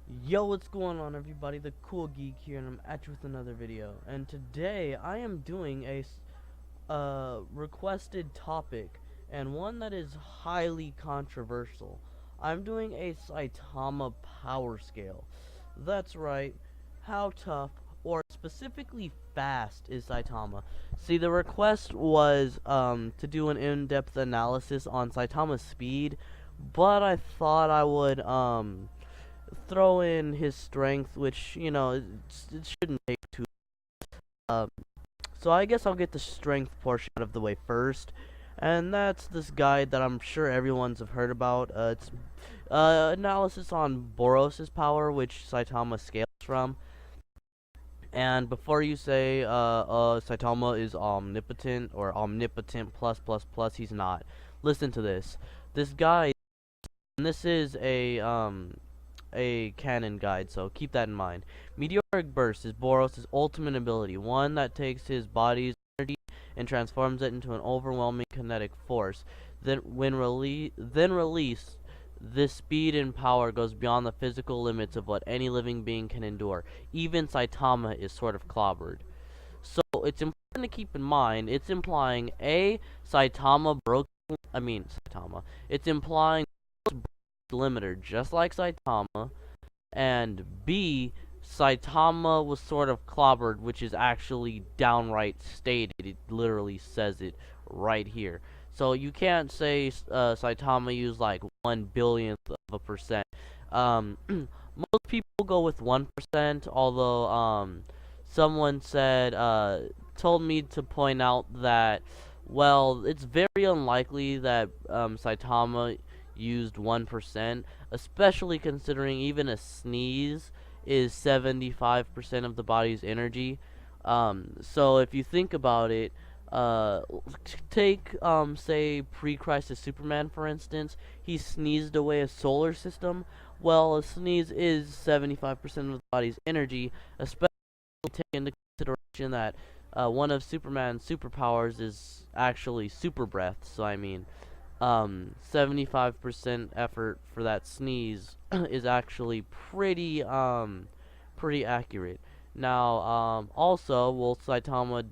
Yo, what's going on, everybody? The Cool Geek here, and I'm at you with another video. And today I am doing a requested topic, and one that is highly controversial. I'm doing a Saitama power scale. That's right. How tough, or specifically fast, is Saitama? See, the request was to do an in-depth analysis on Saitama's speed, but I thought I would throw in his strength, which it shouldn't take too. Um, so I guess I'll get the strength portion out of the way first, and that's this guide that I'm sure everyone's have heard about. It's analysis on Boros's power, which Saitama scales from. And before you say Saitama is omnipotent or omnipotent plus plus plus, he's not. Listen to this. This guide, and this is a canon guide, so keep that in mind. Meteoric Burst is Boros' ultimate ability, one that takes his body's energy and transforms it into an overwhelming kinetic force. Then released, this speed and power goes beyond the physical limits of what any living being can endure. Even Saitama is sort of clobbered. So it's important to keep in mind, it's implying A, Saitama broke, Saitama. It's implying limiter, just like Saitama, and B, Saitama was sort of clobbered, which is actually downright stated. It literally says it right here. So you can't say Saitama used like 1 billionth of a percent. Most people go with 1%, although someone said told me to point out that, well, it's very unlikely that Saitama used 1%, especially considering even a sneeze is 75% of the body's energy. So if you think about it, uh, take, say, pre-Crisis Superman, for instance. He sneezed away a solar system. Well, a sneeze is 75% of the body's energy, especially take into consideration that one of Superman's superpowers is actually super breath. So 75% effort for that sneeze is actually pretty accurate. Now, also, well, Saitama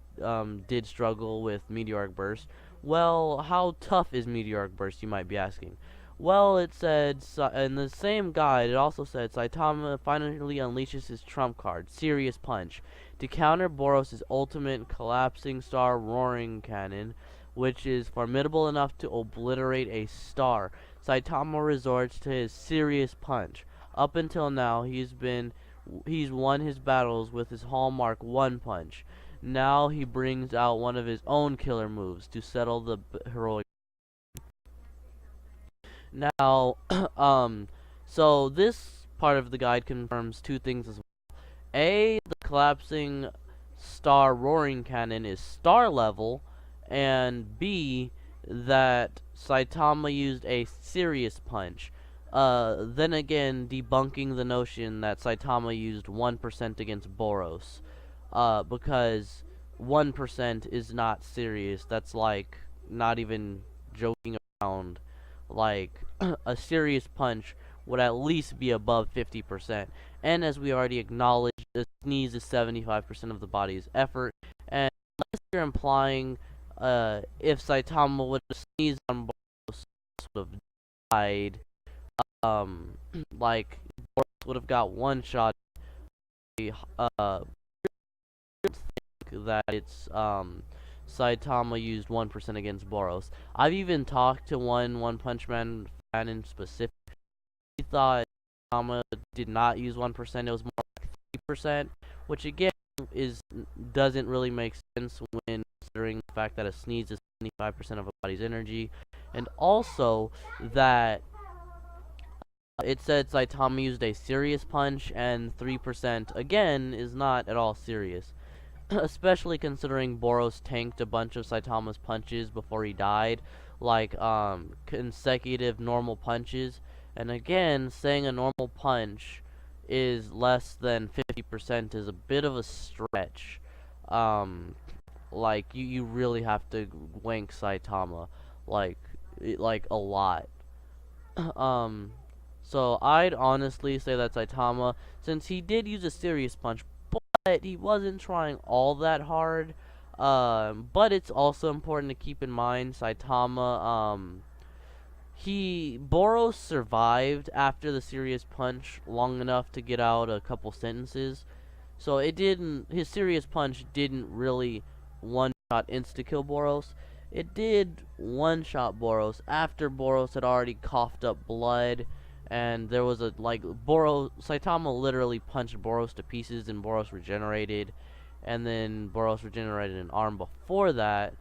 did struggle with Meteoric Burst. Well, how tough is Meteoric Burst, you might be asking? Well, it said, in the same guide, it also said Saitama finally unleashes his trump card, Serious Punch, to counter Boros' ultimate collapsing star roaring cannon, which is formidable enough to obliterate a star. Saitama resorts to his Serious Punch. Up until now, he's won his battles with his hallmark one punch. Now he brings out one of his own killer moves to settle the heroic. Now, so this part of the guide confirms two things as well. A, the collapsing star roaring cannon is star level, and B, that Saitama used a serious punch. Then again, debunking the notion that Saitama used 1% against Boros. Because 1% is not serious. That's like not even joking around. Like, a serious punch would at least be above 50%. And as we already acknowledged, the sneeze is 75% of the body's effort. And unless you're implying if Saitama would have sneezed on Boros, would have died, like, Boros would have got one shot. Think that it's Saitama used 1% against Boros. I've even talked to One Punch Man fan in specific. He thought Saitama did not use 1%. It was more like 3%, which again doesn't really make sense when considering the fact that a sneeze is 75% of a body's energy, and also that it said Saitama used a serious punch, and 3% again is not at all serious. Especially considering Boros tanked a bunch of Saitama's punches before he died, like consecutive normal punches. And again, saying a normal punch is less than 50% is a bit of a stretch. Um, like you really have to wank Saitama, like like a lot. um, So I'd honestly say that Saitama, since he did use a serious punch, but he wasn't trying all that hard. But it's also important to keep in mind Saitama, Boros survived after the serious punch long enough to get out a couple sentences. So his serious punch didn't really one-shot insta-kill Boros. It did one-shot Boros after Boros had already coughed up blood, and there was Saitama literally punched Boros to pieces and Boros regenerated, and then Boros regenerated an arm before that.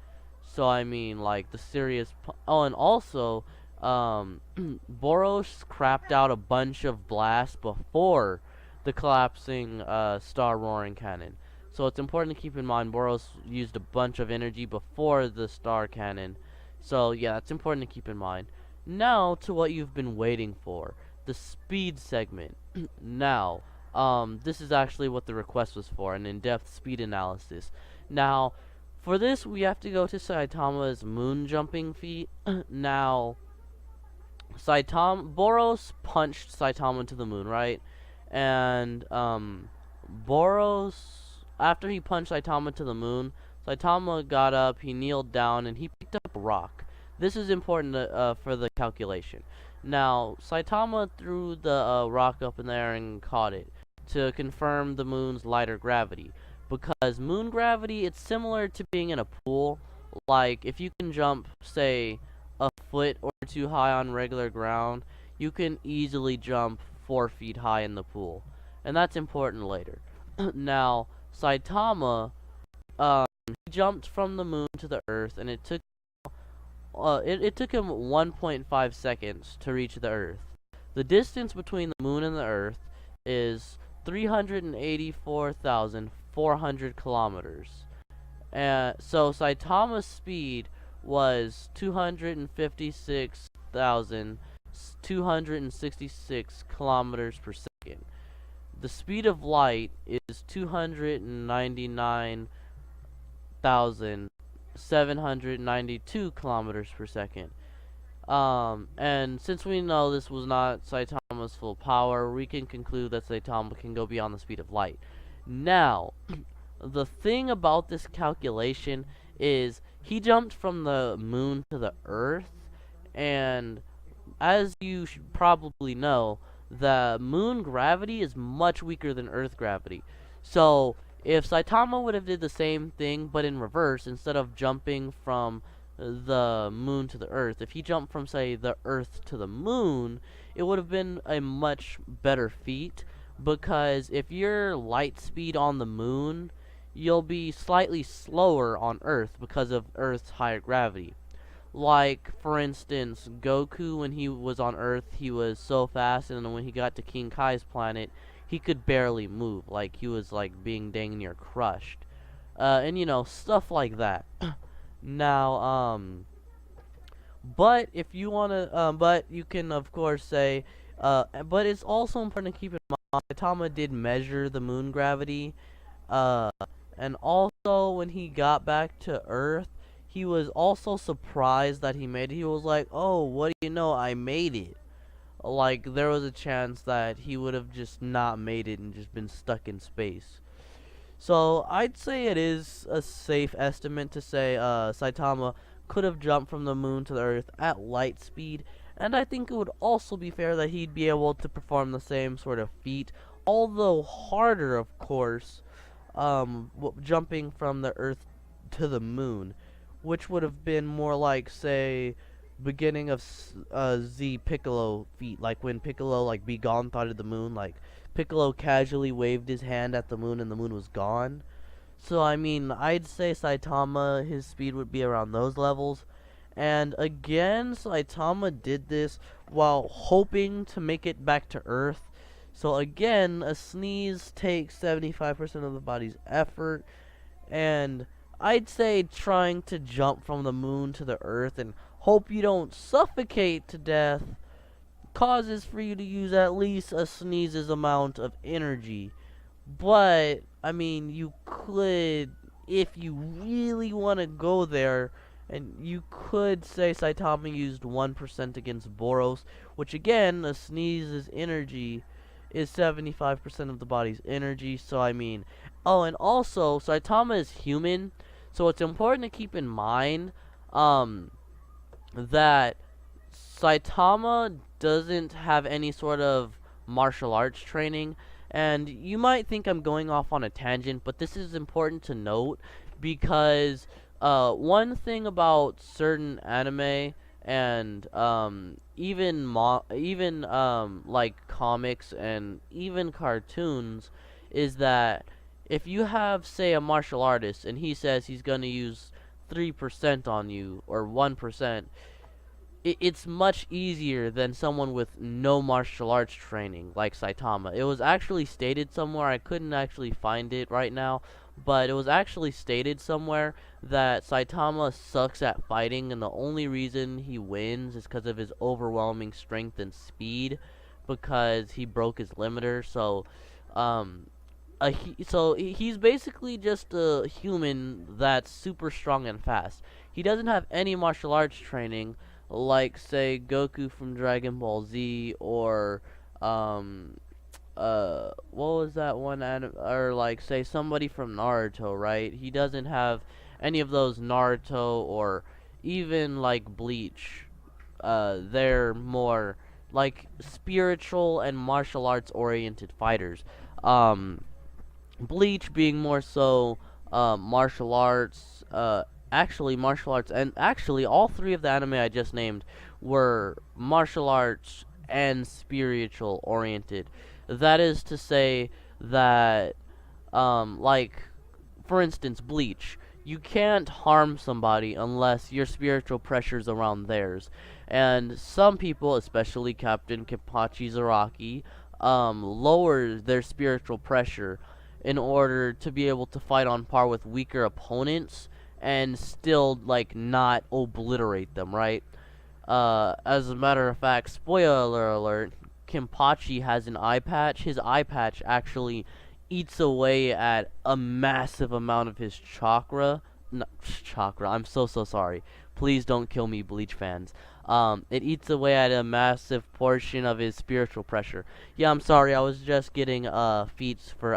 So I mean, like, the serious oh, and also Boros crapped out a bunch of blasts before the collapsing star roaring cannon. So it's important to keep in mind Boros used a bunch of energy before the star cannon. So yeah, it's important to keep in mind. Now to what you've been waiting for, the speed segment. Now, this is actually what the request was for, an in-depth speed analysis. Now, for this we have to go to Saitama's moon jumping feat. Now, Boros punched Saitama to the moon, right? And Boros, after he punched Saitama to the moon, Saitama got up, he kneeled down, and he picked up a rock. This is important for the calculation. Now, Saitama threw the rock up in there and caught it to confirm the moon's lighter gravity. Because moon gravity, it's similar to being in a pool. Like, if you can jump, say, a foot or two high on regular ground, you can easily jump 4 feet high in the pool. And that's important later. Now, Saitama, he jumped from the moon to the earth, and it took him 1.5 seconds to reach the earth. The distance between the moon and the earth is 384,400 kilometers. So Saitama's speed was 256,266 kilometers per second. The speed of light is 299,792 kilometers per second. And since we know this was not Saitama's full power, we can conclude that Saitama can go beyond the speed of light. Now, the thing about this calculation is he jumped from the moon to the earth, and as you should probably know, the moon gravity is much weaker than earth gravity. So if Saitama would have did the same thing but in reverse, instead of jumping from the moon to the earth, if he jumped from, say, the earth to the moon, it would have been a much better feat, because if you're light speed on the moon, you'll be slightly slower on earth because of earth's higher gravity. Like, for instance, Goku, when he was on earth, he was so fast, and then when he got to King Kai's planet, he could barely move. Like, he was like being dang near crushed. And you know, stuff like that. Now, but if you wanna, but you can of course say, but it's also important to keep in mind, Saitama did measure the moon gravity, and also when he got back to Earth, he was also surprised that he made it. He was like, oh, what do you know, I made it. Like, there was a chance that he would have just not made it and just been stuck in space. So I'd say it is a safe estimate to say Saitama could have jumped from the moon to the earth at light speed, and I think it would also be fair that he'd be able to perform the same sort of feat, although harder, of course, jumping from the earth to the moon, which would have been more like, say, beginning of Z Piccolo feat, like when Piccolo like be gone thought of the moon, like Piccolo casually waved his hand at the moon and the moon was gone. So I mean, I'd say Saitama, his speed would be around those levels. And again, Saitama did this while hoping to make it back to Earth. So again, a sneeze takes 75% of the body's effort, and I'd say trying to jump from the moon to the earth and hope you don't suffocate to death causes for you to use at least a sneeze's amount of energy. But, I mean, you could, if you really want to go there And you could say Saitama used 1% against Boros, which again, a sneeze's energy is 75% of the body's energy. So I mean, oh, and also Saitama is human, so it's important to keep in mind um, that Saitama doesn't have any sort of martial arts training. And you might think I'm going off on a tangent, but this is important to note because one thing about certain anime and even like comics and even cartoons is that if you have, say, a martial artist and he says he's gonna use 3% on you or 1%, it's much easier than someone with no martial arts training like Saitama. It was actually stated somewhere, I couldn't actually find it right now, but it was actually stated somewhere that Saitama sucks at fighting, and the only reason he wins is because of his overwhelming strength and speed, because he broke his limiter. So um he's basically just a human that's super strong and fast. He doesn't have any martial arts training, like say Goku from Dragon Ball Z, or um what was that one or like say somebody from Naruto, right? He doesn't have any of those Naruto or even like Bleach. They're more like spiritual and martial arts oriented fighters. Um Bleach being more so martial arts, actually martial arts, and actually all three of the anime I just named were martial arts and spiritual oriented. That is to say that, like, for instance, Bleach, you can't harm somebody unless your spiritual pressure's around theirs. And some people, especially Captain Kenpachi Zaraki, lower their spiritual pressure in order to be able to fight on par with weaker opponents and still, like, not obliterate them, right? As a matter of fact, spoiler alert, Kenpachi has an eye patch. His eye patch actually eats away at a massive amount of his chakra. No, chakra, I'm so sorry. Please don't kill me, Bleach fans. It eats away at a massive portion of his spiritual pressure. Yeah, I'm sorry, I was just getting, feats for,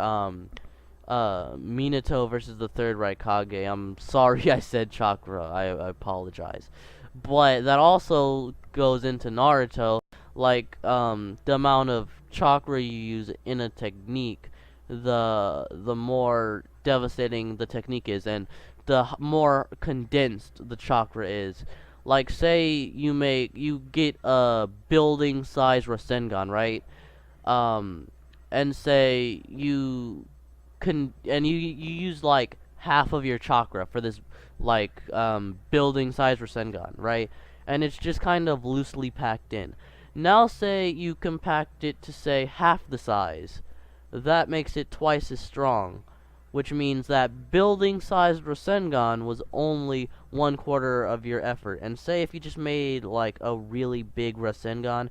Minato versus the Third Raikage. I'm sorry I said chakra, I apologize. But that also goes into Naruto, like, the amount of chakra you use in a technique, the more devastating the technique is, and the more condensed the chakra is. Like, say you get a building size Rasengan, right? Um, and say you use like half of your chakra for this like building size Rasengan, right? And it's just kind of loosely packed in. Now say you compact it to say half the size. That makes it twice as strong, which means that building sized Rasengan was only 1/4 of your effort. And say if you just made like a really big Rasengan,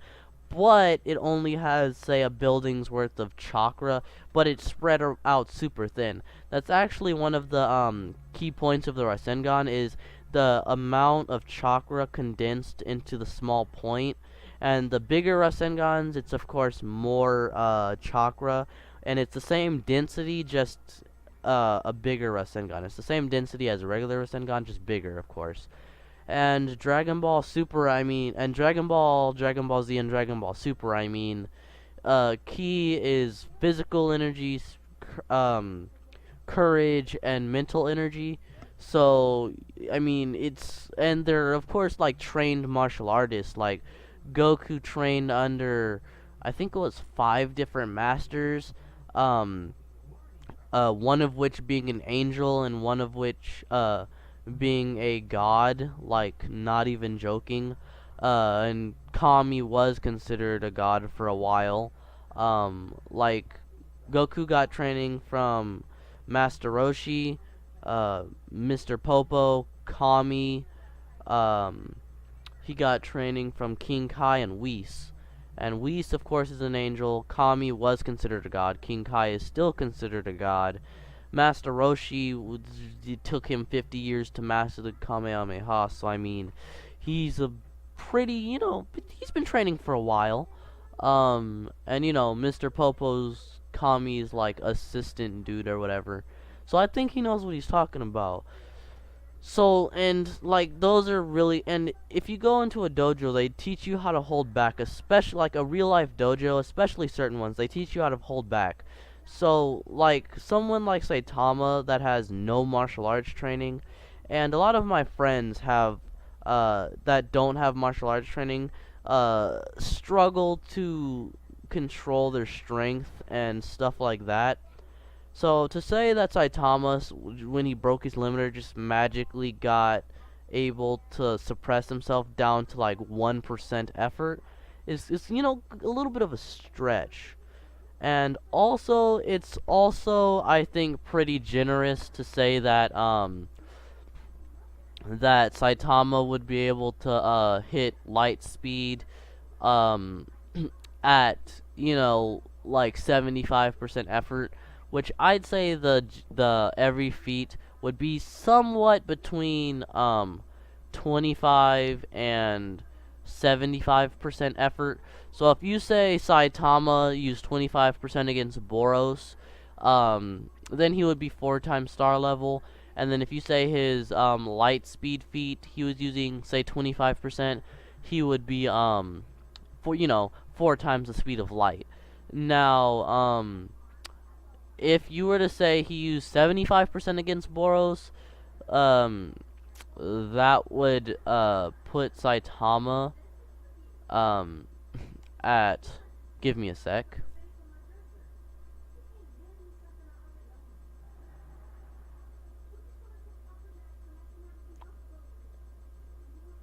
but it only has, say, a building's worth of chakra, but it's spread out super thin. That's actually one of the key points of the Rasengan, is the amount of chakra condensed into the small point. And the bigger Rasengans, it's of course more chakra, and it's the same density, just a bigger Rasengan. It's the same density as a regular Rasengan, just bigger, of course. And Dragon Ball Super, I mean, and Dragon Ball Z, and Dragon Ball Super, I mean, key is physical energy, courage, and mental energy. So, I mean, and they're, of course, like, trained martial artists. Like, Goku trained under, I think it was 5 different masters, one of which being an angel, and one of which, being a god, like, not even joking. And Kami was considered a god for a while. Like, Goku got training from Master Roshi, Mr. Popo, Kami. He got training from King Kai and Whis. And Whis, of course, is an angel. Kami was considered a god. King Kai is still considered a god. Master Roshi, it took him 50 years to master the Kamehameha, so I mean, he's a pretty, he's been training for a while. And Mr. Popo's Kami's like assistant dude or whatever. So I think he knows what he's talking about. So, and like those are really, and if you go into a dojo, they teach you how to hold back, especially like a real life dojo, especially certain ones, they teach you how to hold back. So, like someone like Saitama that has no martial arts training, and a lot of my friends have that don't have martial arts training struggle to control their strength and stuff like that. So to say that Saitama, when he broke his limiter, just magically got able to suppress himself down to like 1% effort is a little bit of a stretch. And also, it's also, I think, pretty generous to say that that Saitama would be able to hit light speed um at like 75% effort, which I'd say the every feat would be somewhat between 25 and 75% effort. So if you say Saitama used 25% against Boros, then he would be 4 times star level. And then if you say his light speed feat, he was using say 25%, he would be 4 times the speed of light. Now, if you were to say he used 75% against Boros, that would put Saitama at, give me a sec.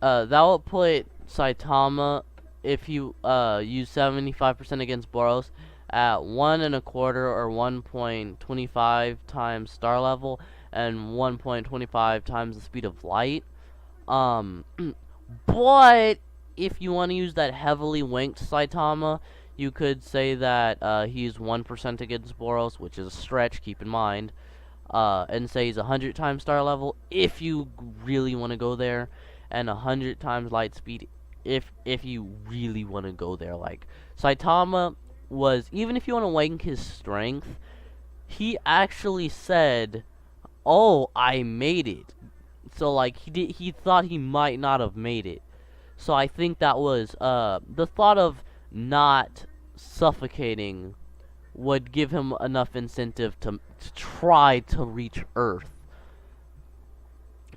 That will put Saitama, if you use 75% against Boros, at 1.25 or 1.25 times star level and 1.25 times the speed of light. But if you want to use that heavily winked Saitama, you could say that he's 1% against Boros, which is a stretch, keep in mind. And say he's 100 times star level if you really want to go there, and 100 times light speed if you really want to go there. Like Saitama was, even if you want to wank his strength, he actually said, "Oh, I made it." So like he thought he might not have made it. So I think that was the thought of not suffocating would give him enough incentive to try to reach Earth.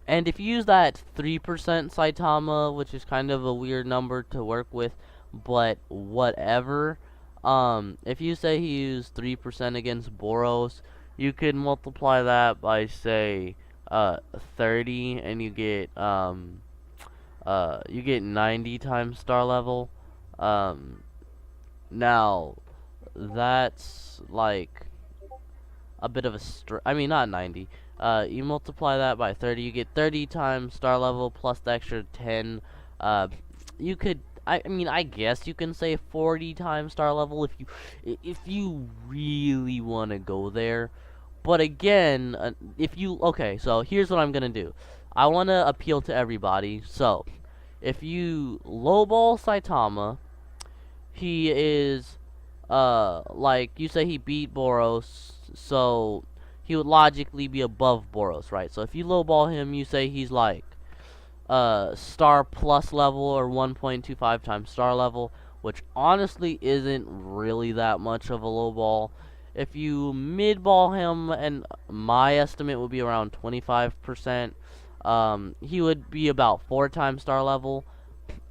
And if you use that 3% Saitama, which is kind of a weird number to work with, but whatever, if you say he used 3% against Boros, you could multiply that by, say, 30, and you get 90 times star level. Now, that's like a bit of a I mean, not 90. You multiply that by 30, you get 30 times star level plus the extra 10. You could, I mean, I guess you can say 40 times star level if you really want to go there. But again, okay, so here's what I'm gonna do. I want to appeal to everybody. So, if you lowball Saitama, he is, like, you say he beat Boros, so he would logically be above Boros, right? So if you lowball him, you say he's like star plus level or 1.25 times star level, which honestly isn't really that much of a lowball. If you midball him, and my estimate would be around 25%, he would be about 4 times star level.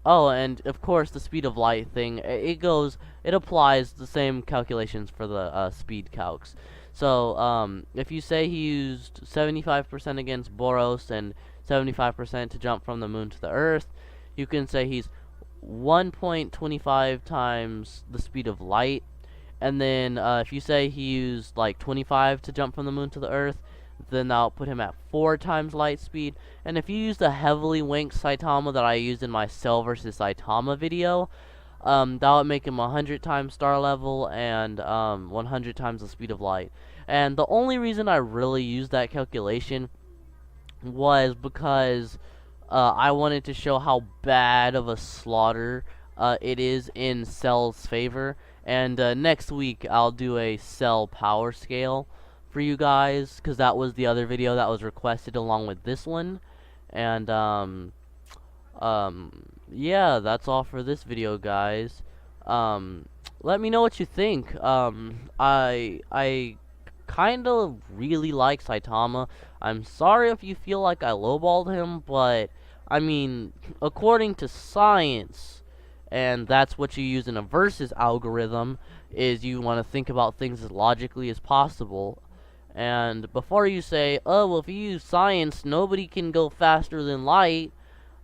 Oh, and of course the speed of light thing, it applies the same calculations for the speed calcs. So, if you say he used 75% against Boros and 75% to jump from the moon to the Earth, you can say he's 1.25 times the speed of light. And then, if you say he used like 25 to jump from the moon to the Earth, then that'll put him at 4 times light speed. And if you use the heavily winked Saitama that I used in my Cell versus Saitama video, that would make him 100 times star level and 100 times the speed of light. And the only reason I really used that calculation was because I wanted to show how bad of a slaughter it is in Cell's favor. And next week I'll do a Cell power scale for you guys, because that was the other video that was requested along with this one. And yeah, that's all for this video, guys. Um, Let me know what you think. I kind of really like Saitama. I'm sorry if you feel like I lowballed him, but I mean, according to science, and that's what you use in a versus algorithm, is you want to think about things as logically as possible. And before you say, oh, well, if you use science, nobody can go faster than light,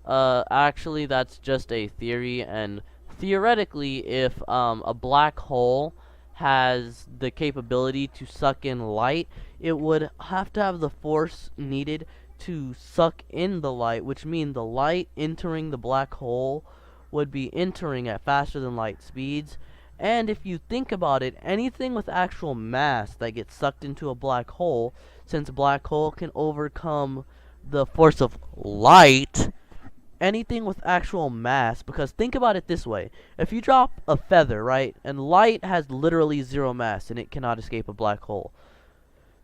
actually, that's just a theory, and theoretically, if a black hole has the capability to suck in light, it would have to have the force needed to suck in the light, which means the light entering the black hole would be entering at faster than light speeds. And if you think about it, anything with actual mass that gets sucked into a black hole, since a black hole can overcome the force of light, anything with actual mass, because think about it this way: if you drop a feather, right, and light has literally zero mass and it cannot escape a black hole.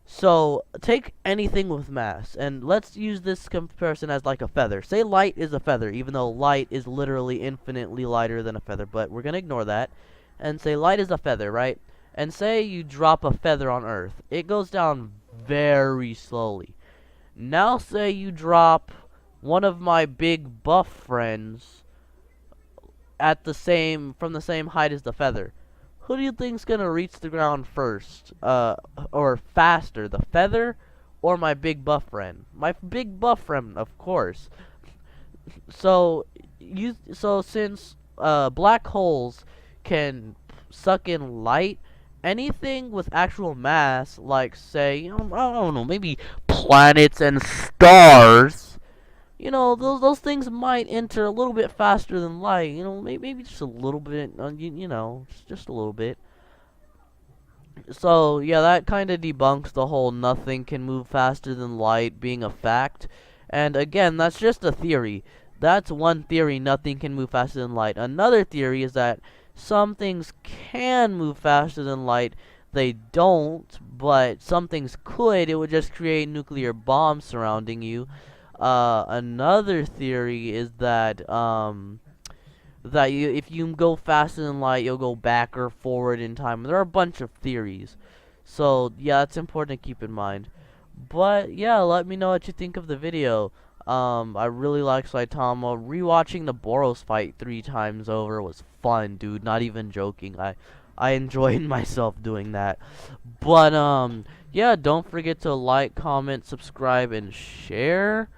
So take anything with mass, and let's use this comparison as like a feather. Say light is a feather, even though light is literally infinitely lighter than a feather, but we're gonna ignore that and say light is a feather, right? And say you drop a feather on Earth, it goes down very slowly. Now say you drop one of my big buff friends at from the same height as the feather. Who do you think's gonna reach the ground first, or faster, the feather or my big buff friend? My big buff friend, of course. So since black holes can suck in light, anything with actual mass, like say, I don't know, maybe planets and stars, those things might enter a little bit faster than light. Maybe just a little bit. Just a little bit. So yeah, that kind of debunks the whole nothing can move faster than light being a fact. And again, that's just a theory. That's one theory: nothing can move faster than light. Another theory is that some things can move faster than light. They don't, but some things could. It would just create nuclear bombs surrounding you. Another theory is that if you go faster than light, you'll go back or forward in time. There are a bunch of theories, so yeah, that's important to keep in mind. But yeah, let me know what you think of the video. I really like Saitama. Rewatching the Boros fight 3 times over was fun, dude. Not even joking. I enjoyed myself doing that. But yeah, don't forget to like, comment, subscribe, and share.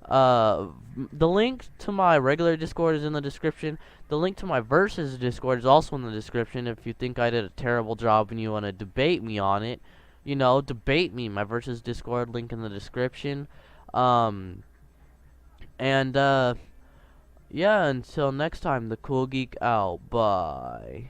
The link to my regular Discord is in the description. The link to my Versus Discord is also in the description. If you think I did a terrible job and you want to debate me on it, debate me. My Versus Discord, link in the description. Yeah, until next time, the Cool Geek out. Bye.